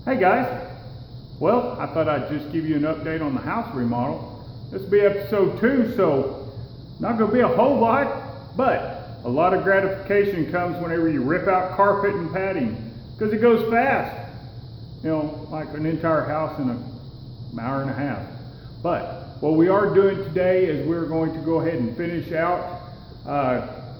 Hey guys, well, I thought I'd just give you an update on the house remodel. This will be episode 2, so not going to be a whole lot, but a lot of gratification comes whenever you rip out carpet and padding, because it goes fast. You know, like an entire house in an hour and a half. But what we are doing today is we're going to go ahead and finish out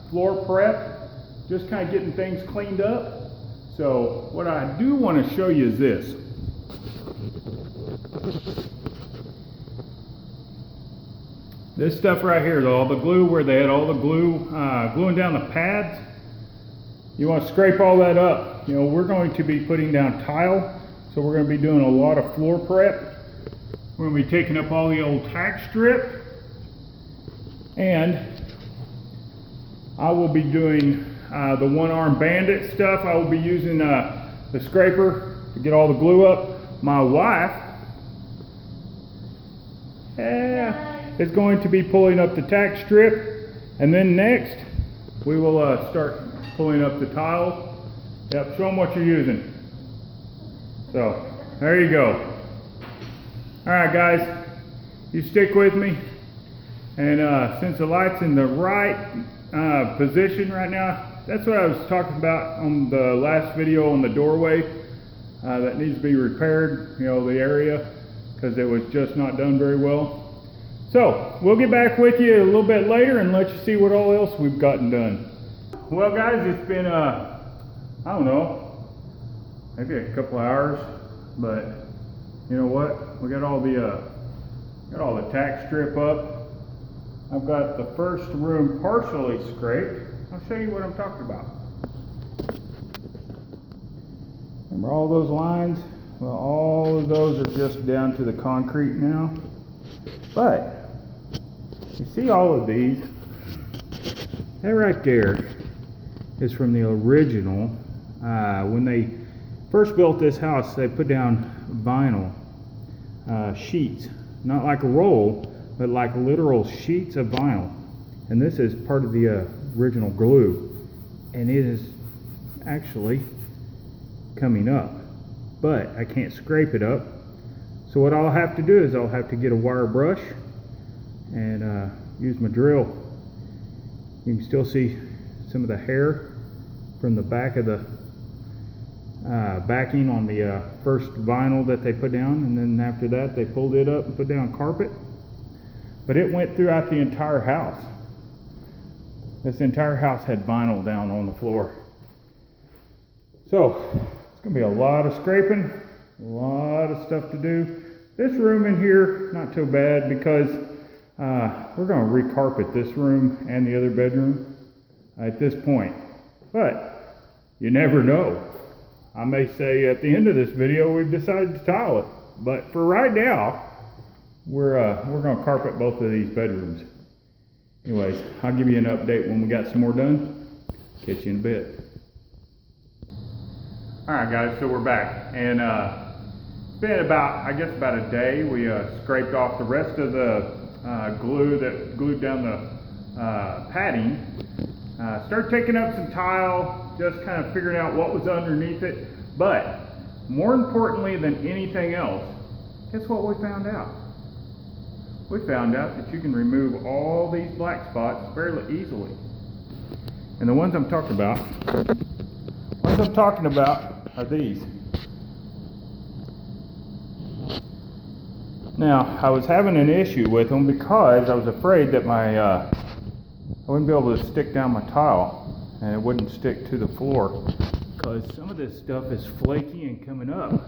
floor prep, just kind of getting things cleaned up. So what I do want to show you is this. This stuff right here, all the glue, where they had all the glue gluing down the pads. You want to scrape all that up. You know, we're going to be putting down tile, so we're going to be doing a lot of floor prep. We're going to be taking up all the old tack strip, and I will be doing the one-arm bandit stuff. I will be using the scraper to get all the glue up. My wife is going to be pulling up the tack strip, and then next we will start pulling up the tile. Yep, show them what you're using. So there you go. All right, guys, you stick with me, and since the light's in the right position right now, that's what I was talking about on the last video on the doorway that needs to be repaired, you know, the area, because it was just not done very well. So we'll get back with you a little bit later and let you see what all else we've gotten done. Well, guys, it's been I don't know, maybe a couple hours, but you know what, we got all the tack strip up. I've got the first room partially scraped. I'll show you what I'm talking about. Remember all those lines? Well, all of those are just down to the concrete now. But you see all of these? That right there is from the original. When they first built this house, they put down vinyl sheets, not like a roll, but like literal sheets of vinyl. And this is part of the original glue, and it is actually coming up, but I can't scrape it up. So what I'll have to do is I'll have to get a wire brush and use my drill. You can still see some of the hair from the back of the backing on the first vinyl that they put down, and then after that they pulled it up and put down carpet. But it went throughout the entire house. This entire house had vinyl down on the floor. So it's going to be a lot of scraping, a lot of stuff to do. This room in here, not too bad, because we're going to recarpet this room and the other bedroom at this point. But you never know. I may say at the end of this video we've decided to tile it. But for right now, we're going to carpet both of these bedrooms. Anyways, I'll give you an update when we got some more done. Catch you in a bit. Alright guys, so we're back, and it's been about a day. We scraped off the rest of the glue that glued down the padding. Started taking up some tile, just kind of figuring out what was underneath it. But more importantly than anything else, guess what we found out? We found out that you can remove all these black spots fairly easily. And the ones I'm talking about are these. Now, I was having an issue with them because I was afraid that I wouldn't be able to stick down my tile and it wouldn't stick to the floor, because some of this stuff is flaky and coming up.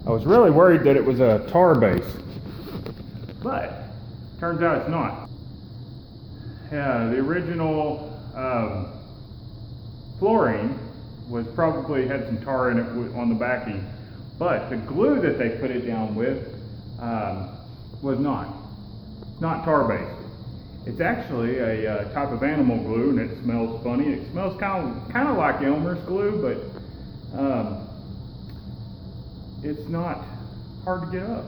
I was really worried that it was a tar base, but turns out it's not. Yeah, the original flooring was probably had some tar in it on the backing, but the glue that they put it down with was not tar based. It's actually a type of animal glue, and it smells funny. It smells kind of like Elmer's glue, but it's not hard to get up.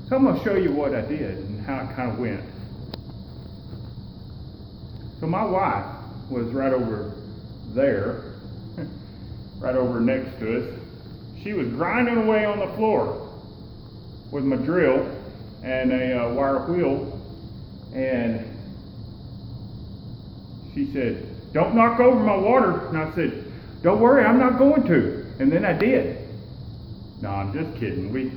So I'm going to show you what I did and how it kind of went. So my wife was right over there, right over next to us. she was grinding away on the floor with my drill and a wire wheel, and she said, "Don't knock over my water." And I said, "Don't worry, I'm not going to." And then I did. No, I'm just kidding. We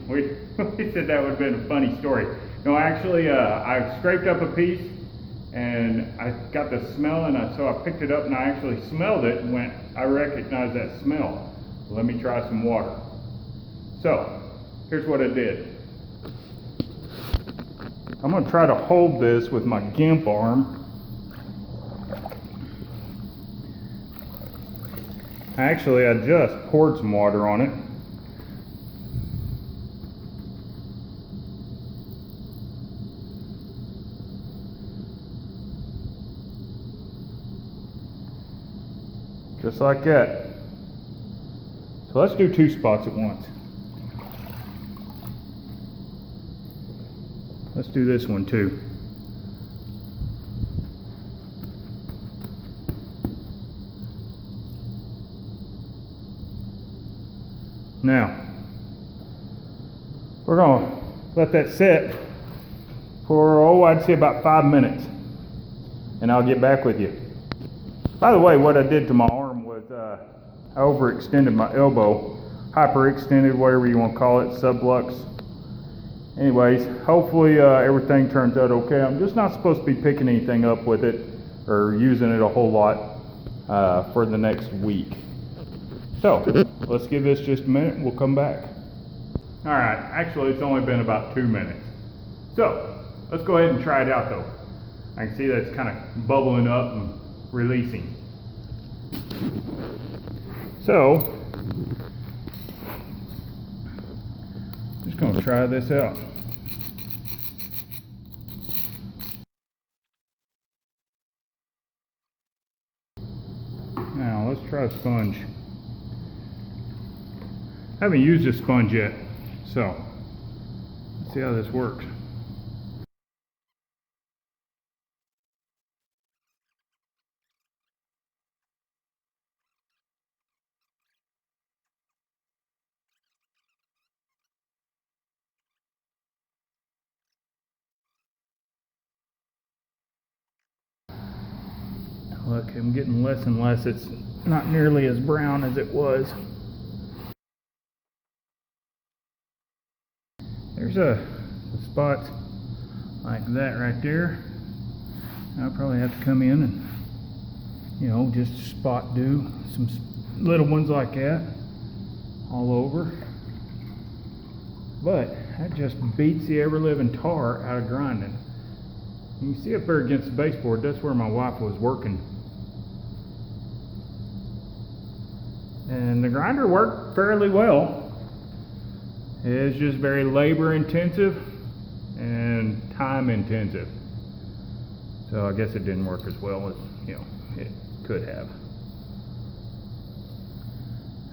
said that would have been a funny story. No, actually, I scraped up a piece and I got the smell, and so I picked it up and I actually smelled it and went, I recognize that smell. Let me try some water. So, here's what I did. I'm going to try to hold this with my gimp arm. Actually, I just poured some water on it. Just like that. So let's do 2 spots at once. Let's do this one too. Now, we're going to let that sit for, I'd say about 5 minutes. And I'll get back with you. By the way, what I did to my arm was I overextended my elbow, hyperextended, whatever you want to call it, sublux. Anyways, hopefully everything turns out okay. I'm just not supposed to be picking anything up with it or using it a whole lot for the next week. So, let's give this just a minute and we'll come back. Alright, actually it's only been about 2 minutes. So, let's go ahead and try it out though. I can see that it's kind of bubbling up and releasing. So, just going to try this out. Now, let's try a sponge. I haven't used a sponge yet, so let's see how this works. Look, I'm getting less and less. It's not nearly as brown as it was. There's a spot like that right there. I'll probably have to come in and, just spot do some little ones like that all over. But that just beats the ever-living tar out of grinding. You can see up there against the baseboard, that's where my wife was working. And the grinder worked fairly well. It's just very labor intensive and time intensive. So I guess it didn't work as well as, it could have.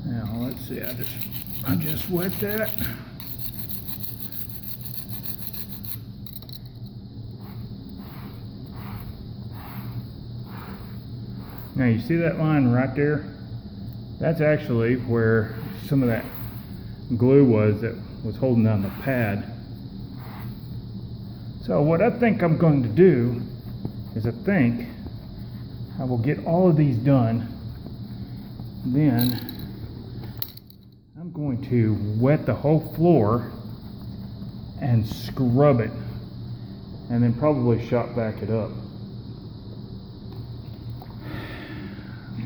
Now let's see, I just wet that. Now you see that line right there? That's actually where some of that glue was that was holding down the pad. So what I think I'm going to do is I think I will get all of these done. Then I'm going to wet the whole floor and scrub it, and then probably shop vac it up.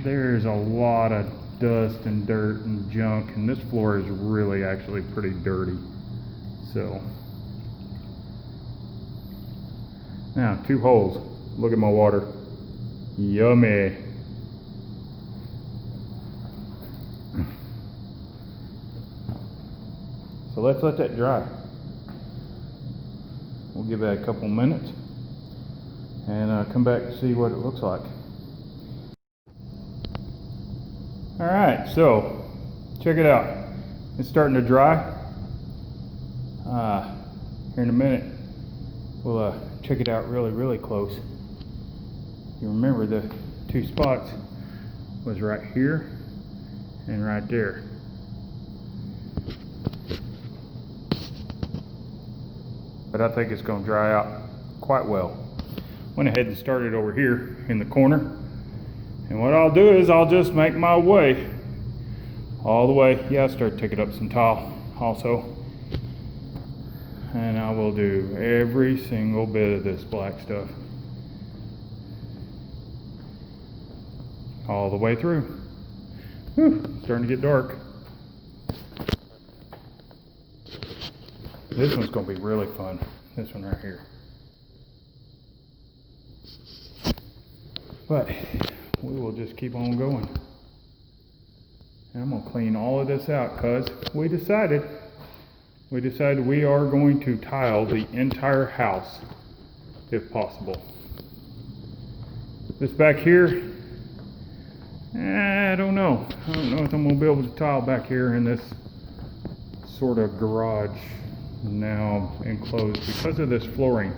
There's a lot of dust and dirt and junk, and this floor is really actually pretty dirty. So now 2 holes. Look at my water. Yummy. So let's let that dry. We'll give that a couple minutes and come back to see what it looks like. Alright, so check it out. It's starting to dry. Here in a minute we'll check it out really close. You remember the 2 spots was right here and right there. but I think it's going to dry out quite well. Went ahead and started over here in the corner, and what I'll do is I'll just make my way all the way. Yeah, I started taking up some tile also, and I will do every single bit of this black stuff all the way through. Whew, starting to get dark. This one's going to be really fun. This one right here. But we will just keep on going. And I'm going to clean all of this out because we decided we are going to tile the entire house if possible. This back here, I don't know. I don't know if I'm going to be able to tile back here in this sort of garage now enclosed because of this flooring.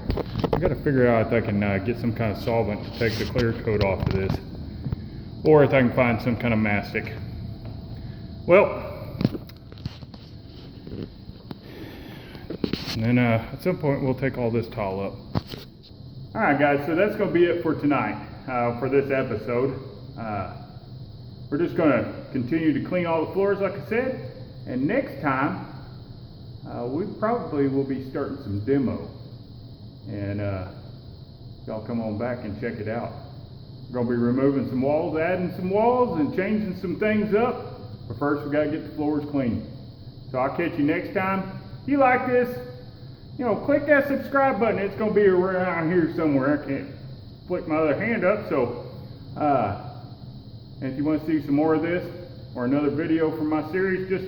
I got to figure out if I can get some kind of solvent to take the clear coat off of this, or if I can find some kind of mastic. Well, and then at some point we'll take all this tile up. Alright guys, so that's going to be it for tonight, for this episode. We're just going to continue to clean all the floors like I said, and next time we probably will be starting some demo, and y'all come on back and check it out. We're going to be removing some walls, adding some walls, and changing some things up. But first we got to get the floors clean. So I'll catch you next time. If you like this, click that subscribe button. It's going to be around here somewhere. I can't flick my other hand up. So and if you want to see some more of this or another video from my series, just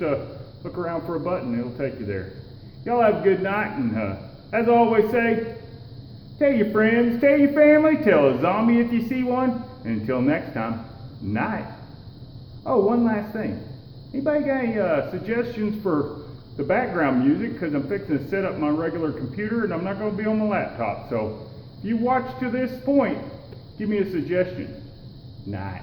look around for a button. It'll take you there. Y'all have a good night, and as I always say, tell your friends, tell your family, tell a zombie if you see one, and until next time, night. Oh, one last thing. Anybody got any suggestions for the background music? Because I'm fixing to set up my regular computer, and I'm not going to be on my laptop. So if you watch to this point, give me a suggestion. Night.